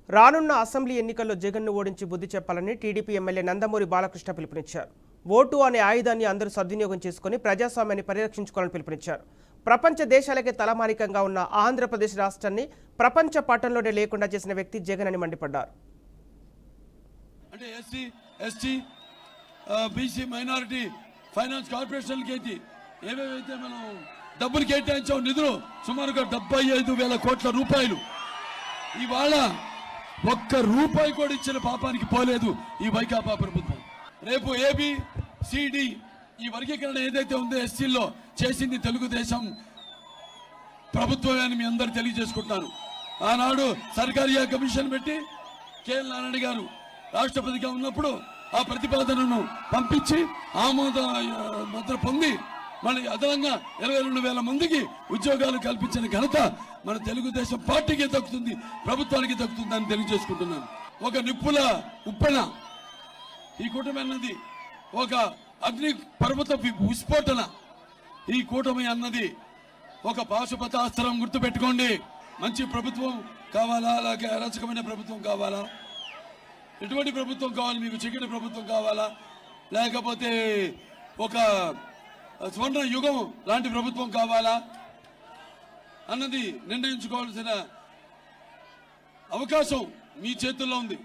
రానున్న అసెంబ్లీ ఎన్నికల్లో జగన్ను ఓడించి బుద్ధి చెప్పాలని టీడీపీ ఎమ్మెల్యే నందమూరి బాలకృష్ణ పిలుపునిచ్చారు. ఓటు అనే ఆయుధాన్ని అందరూ సద్వినియోగం చేసుకుని ప్రజాస్వామ్యాన్ని పరిరక్షించుకోవాలని పిలుపునిచ్చారు. ప్రపంచ దేశాలకే తలమానికంగా ఉన్న ఆంధ్రప్రదేశ్ రాష్ట్రాన్ని ప్రపంచ పటంలోనే లేకుండా చేసిన వ్యక్తి జగన్ అని మండిపడ్డారు. అంటే SC ST BC minority finance కార్పొరేషన్లకి ఏవేవైతే మనం డబ్బులు కేటాయించాం నిధులు సుమారుగా 75,000 కోట్ల రూపాయలు ఇవాళ ఒక్క రూపాయి కూడా ఇచ్చిన పాపానికి పోలేదు ఈ వైకాపా ప్రభుత్వం. రేపు ఏబి సిడి ఈ వర్గీకరణ ఏదైతే ఉందో ఎస్సీల్లో చేసింది తెలుగుదేశం ప్రభుత్వమే అని మీ అందరు తెలియజేసుకుంటున్నాను. ఆనాడు సర్కారియా కమిషన్ పెట్టి కేఎల్ నారాయణ గారు రాష్ట్రపతిగా ఉన్నప్పుడు ఆ ప్రతిపాదనను పంపించి ఆమోద ముద్ర పొంది మన అదనంగా 22,000 మందికి ఉద్యోగాలు కల్పించిన ఘనత మన తెలుగుదేశం పార్టీకి దక్కుతుంది, ప్రభుత్వానికి దక్కుతుందని తెలియజేసుకుంటున్నాను. ఒక నిప్పుల ఉప్పెన ఈ కూటమి అన్నది, ఒక అగ్ని పర్వత విస్ఫోటన ఈ కూటమి అన్నది ఒక పాశుపతాస్త్రం. గుర్తుపెట్టుకోండి. మంచి ప్రభుత్వం కావాలా, అలాగే అరాచకమైన ప్రభుత్వం కావాలా? ఎటువంటి ప్రభుత్వం కావాలి మీకు? చీకటి ప్రభుత్వం కావాలా, లేకపోతే ఒక స్వర్ణ యుగం లాంటి ప్రభుత్వం కావాలా అన్నది నిర్ణయించుకోవాల్సిన అవకాశం మీ చేతుల్లో ఉంది.